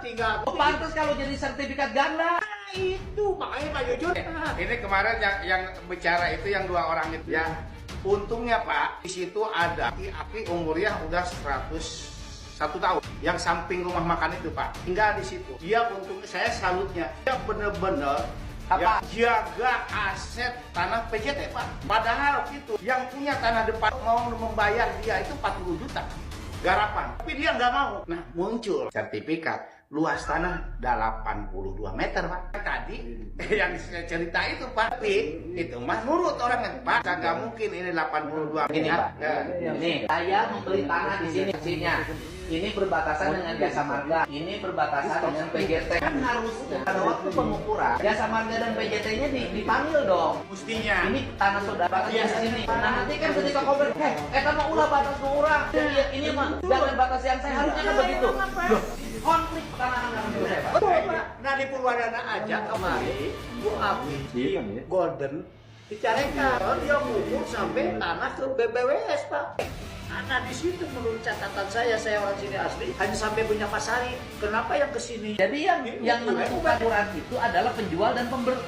tinggal. Pantas kalau jadi sertifikat ganda. Itu makanya Pak Jujur. Ini kemarin yang bicara itu yang 2 orang itu ya. Untungnya Pak, di situ ada aki umurnya udah 101 tahun. Yang samping rumah makan itu Pak, tinggal di situ. Dia untungnya saya salutnya. Dia bener-bener ya, jaga aset tanah PJT Pak. Padahal itu yang punya tanah depan mau membayar dia itu 40 juta garapan. Tapi dia nggak mau. Nah muncul sertifikat luas tanah 82 meter Pak. Tadi yang saya cerita itu Pak. Tapi itu mah nurut orangnya Pak. Nggak mungkin ini 82 meter. Ini Pak, ini saya membeli tanah di sini sininya. Ini berbatasan dengan Jasa Marga, ini berbatasan dengan PJT. Kan harusnya pada waktu pengukuran Jasa Marga dan PJT-nya dipanggil dong. Mestinya. Ini tanah saudara di sini. Nah nanti kan ketika komen, mah ulah batas orang. Ini mah jangan batas yang saya harusnya kan begitu. Loh, konflik pertanahan dengan saya Pak. Betul Pak. Nah di Purwadana aja kemarin Bu Abi Golden dicarekan dia ngukur sampai tanah ke BBWS Pak. Nah di situ menurut catatan saya orang sini asli hanya sampai punya Pasari. Kenapa yang kesini? Jadi yang menentukan ukuran itu adalah penjual dan pembeli.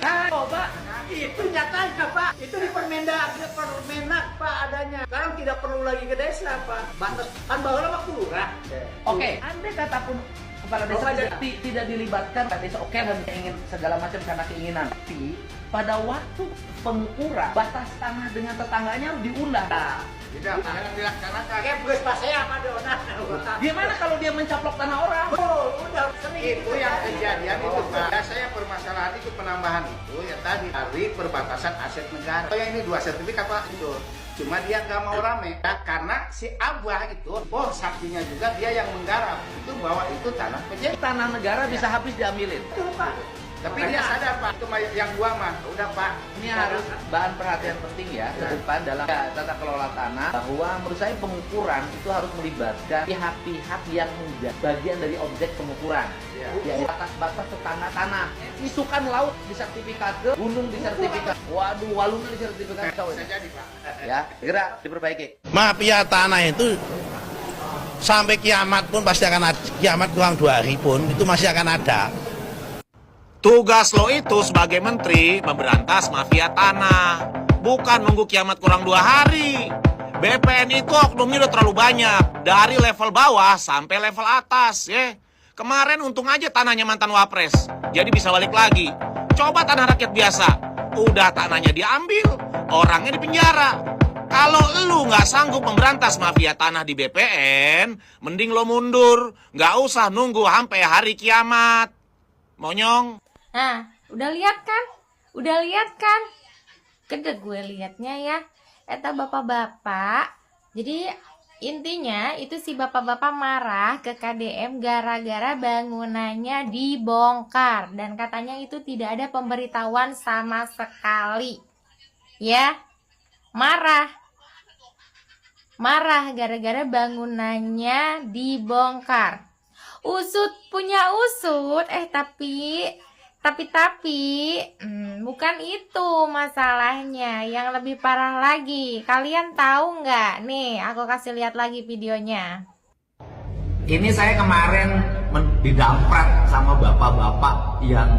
Pak. Itu nyatanya Pak. Itu di Permenak Pak adanya. Sekarang tidak perlu lagi ke desa Pak. Batas kan bahwa lurah. Oke, andai kata pun kepala desa tidak dilibatkan kepala desa, oke, dan ingin segala macam karena keinginan. Tapi pada waktu pengukuran batas tanah dengan tetangganya harus diundang. Tidak, jangan dilaksanakan. Kayak bus pas saya apa dona. Gimana kalau dia mencaplok tanah orang? Oh, udah sering Itu yang kejadian itu Pak. Ya, saya permasalahan itu penambahan itu ya tadi dari perbatasan aset negara. Oh, yang ini 2 sertifikat Pak itu. Cuma dia nggak mau rame ya, karena si Abah itu, saksinya juga dia yang menggarap itu bahwa itu tanah PJT. Tanah negara bisa habis diambilin. Betul Pak. Tapi dia sadar Pak, itu yang 2 mah udah Pak. Ini harus bahan perhatian penting ya ke depan dalam tata kelola tanah, bahwa menurut saya pengukuran itu harus melibatkan pihak-pihak yang menjadi bagian dari objek pengukuran. Ya, batas-batas tanah. Isukan laut disertifikat, gunung disertifikat, waduh walungan disertifikat. Bisa jadi Pak. Ya, segera diperbaiki. Mafia tanah itu sampai kiamat pun pasti akan ada. Kiamat kurang 2 hari pun itu masih akan ada. Tugas lo itu sebagai menteri memberantas mafia tanah, bukan nunggu kiamat kurang 2 hari. BPN itu oknumnya udah terlalu banyak, dari level bawah sampai level atas ya. Kemarin untung aja tanahnya mantan wapres, jadi bisa balik lagi. Coba tanah rakyat biasa, udah tanahnya diambil, orangnya dipenjara. Kalau lu nggak sanggup memberantas mafia tanah di BPN, mending lo mundur, nggak usah nunggu sampai hari kiamat. Monyong. Nah, udah lihat kan? Udah lihat kan? Gede gue liatnya ya. Eta bapak-bapak. Jadi intinya itu si bapak-bapak marah ke KDM gara-gara bangunannya dibongkar. Dan katanya itu tidak ada pemberitahuan sama sekali. Ya, marah. Marah gara-gara bangunannya dibongkar. Usut punya usut, tapi bukan itu masalahnya. Yang lebih parah lagi, kalian tahu nggak? Nih, aku kasih lihat lagi videonya. Ini saya kemarin didamprat sama bapak-bapak yang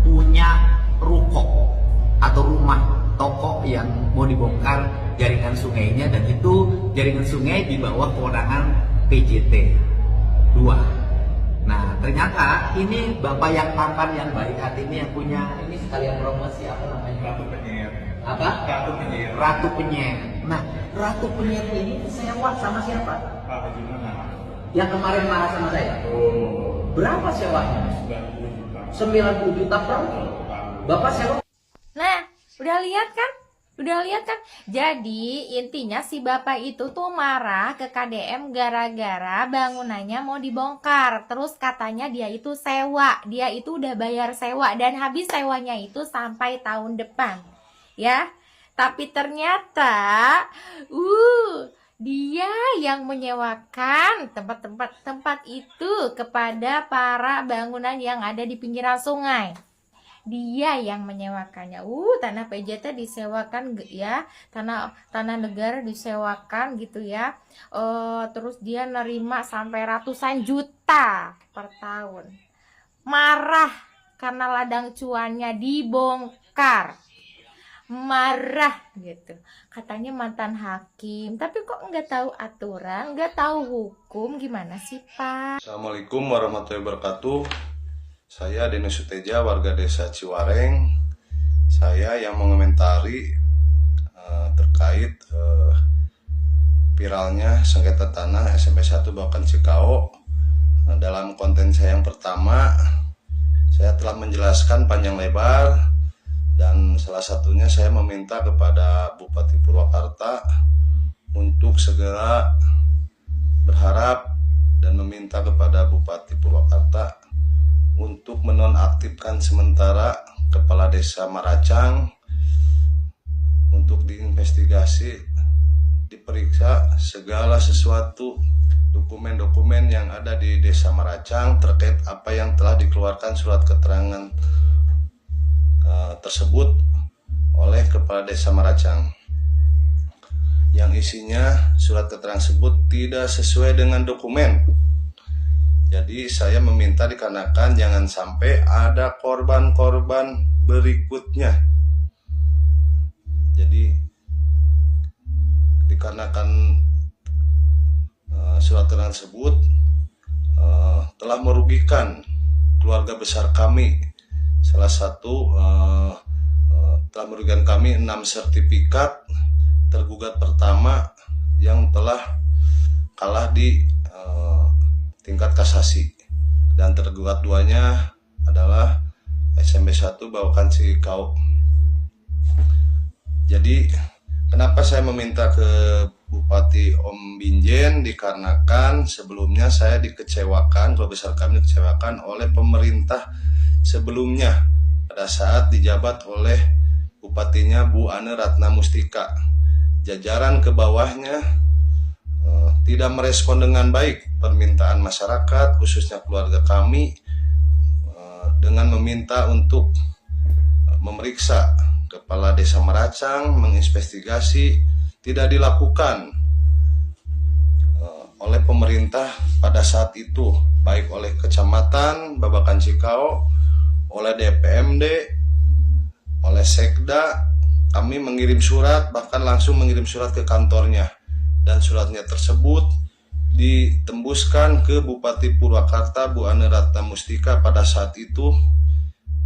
punya ruko atau rumah toko yang mau dibongkar jaringan sungainya, dan itu jaringan sungai di bawah kewenangan PJT 2. Nah, ternyata ini bapak yang tampan, yang baik hati ini yang punya, ini sekalian promosi apa namanya? Ratu Penyihir. Apa? Ratu Penyihir. Ratu Penyihir. Nah, Ratu Penyihir ini sewa sama siapa? Pak Haji Mana. Yang kemarin marah sama saya. Oh. Berapa sewanya? 90 juta per tahun. Bapak sewa. Nah, udah lihat kan? Udah lihat kan? Jadi intinya si bapak itu tuh marah ke KDM gara-gara bangunannya mau dibongkar. Terus katanya dia itu sewa. Dia itu udah bayar sewa dan habis sewanya itu sampai tahun depan. Ya. Tapi ternyata dia yang menyewakan tempat itu kepada para bangunan yang ada di pinggiran sungai. dia yang menyewakannya. Tanah PJT disewakan ya, tanah negara disewakan gitu ya. Terus dia nerima sampai ratusan juta per tahun. Marah karena ladang cuannya dibongkar. Marah gitu, katanya mantan hakim, tapi kok nggak tahu aturan, nggak tahu hukum, gimana sih Pak? Assalamualaikum warahmatullahi wabarakatuh. Saya Denny Suteja, warga desa Ciwareng. Saya yang mengomentari terkait viralnya sengketa tanah SMP 1 Bawakan Cikao. Dalam konten saya yang pertama, saya telah menjelaskan panjang lebar, dan salah satunya saya meminta kepada Bupati Purwakarta untuk segera berharap dan meminta kepada Bupati Purwakarta untuk menonaktifkan sementara Kepala Desa Maracang untuk diinvestigasi, diperiksa segala sesuatu dokumen-dokumen yang ada di Desa Maracang terkait apa yang telah dikeluarkan surat keterangan tersebut oleh Kepala Desa Maracang, yang isinya surat keterangan tersebut tidak sesuai dengan dokumen. Jadi saya meminta dikarenakan jangan sampai ada korban-korban berikutnya. Jadi dikarenakan surat keterangan tersebut telah merugikan keluarga besar kami. Salah satu telah merugikan kami 6 sertifikat tergugat pertama yang telah kalah di tingkat kasasi, dan tergugat duanya adalah SMP 1 Bawakan Cikao. Jadi kenapa saya meminta ke Bupati Om Binjen, dikarenakan sebelumnya saya dikecewakan, keluarga besar kami dikecewakan oleh pemerintah sebelumnya pada saat dijabat oleh bupatinya Bu Ane Ratna Mustika. Jajaran ke bawahnya tidak merespon dengan baik permintaan masyarakat, khususnya keluarga kami, dengan meminta untuk memeriksa Kepala Desa Maracang, menginvestigasi. Tidak dilakukan oleh pemerintah pada saat itu, baik oleh Kecamatan Babakan Cikao, oleh DPMD, oleh Sekda. Kami mengirim surat, bahkan langsung mengirim surat ke kantornya, dan suratnya tersebut ditembuskan ke Bupati Purwakarta Bu Ane Ratna Mustika pada saat itu,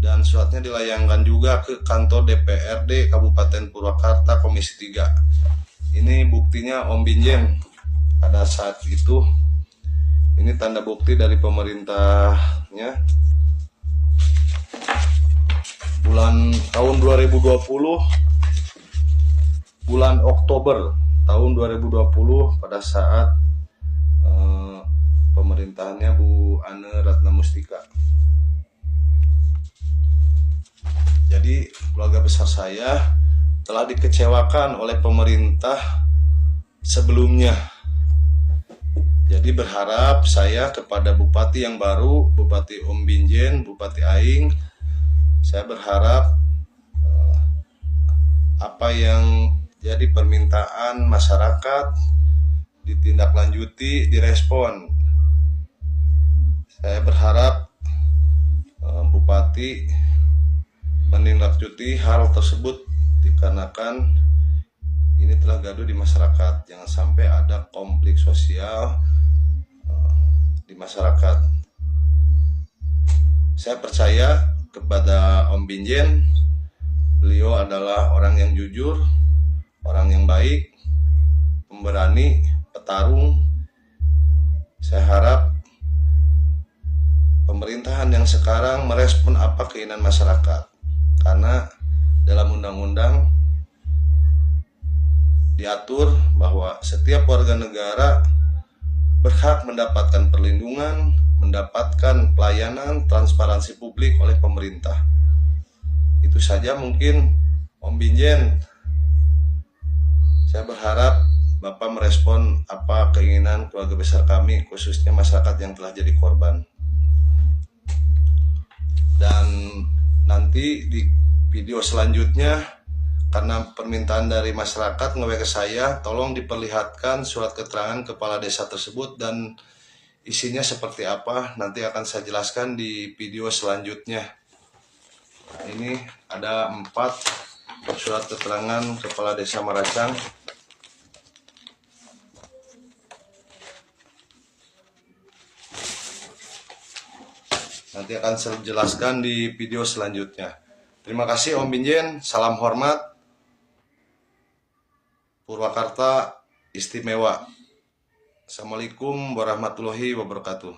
dan suratnya dilayangkan juga ke kantor DPRD Kabupaten Purwakarta Komisi 3. Ini buktinya Om Binjen pada saat itu. Ini tanda bukti dari pemerintahnya. Tahun 2020, bulan Oktober tahun 2020, pada saat pemerintahannya Bu Ane Ratna Mustika. Jadi keluarga besar saya telah dikecewakan oleh pemerintah sebelumnya. Jadi berharap saya kepada Bupati yang baru, Bupati Om Binjen, Bupati Aing, saya berharap apa yang jadi permintaan masyarakat ditindaklanjuti, direspon. Saya berharap Bupati menindaklanjuti hal tersebut, dikarenakan ini telah gaduh di masyarakat. Jangan sampai ada konflik sosial di masyarakat. Saya percaya kepada Om Binjen. Beliau adalah orang yang jujur, orang yang baik, pemberani, petarung. Saya harap pemerintahan yang sekarang merespon apa keinginan masyarakat, karena dalam undang-undang diatur bahwa setiap warga negara berhak mendapatkan perlindungan, mendapatkan pelayanan transparansi publik oleh pemerintah. Itu saja mungkin Om Binjen. Saya berharap Bapak merespon apa keinginan keluarga besar kami, khususnya masyarakat yang telah jadi korban. Dan Nanti di video selanjutnya, karena permintaan dari masyarakat nge-WA ke saya, tolong diperlihatkan surat keterangan kepala desa tersebut dan isinya seperti apa. Nanti akan saya jelaskan di video selanjutnya. Nah, ini ada 4 surat keterangan kepala desa Maracang. Nanti akan saya jelaskan di video selanjutnya. Terima kasih Om Binjen, salam hormat. Purwakarta istimewa. Assalamualaikum warahmatullahi wabarakatuh.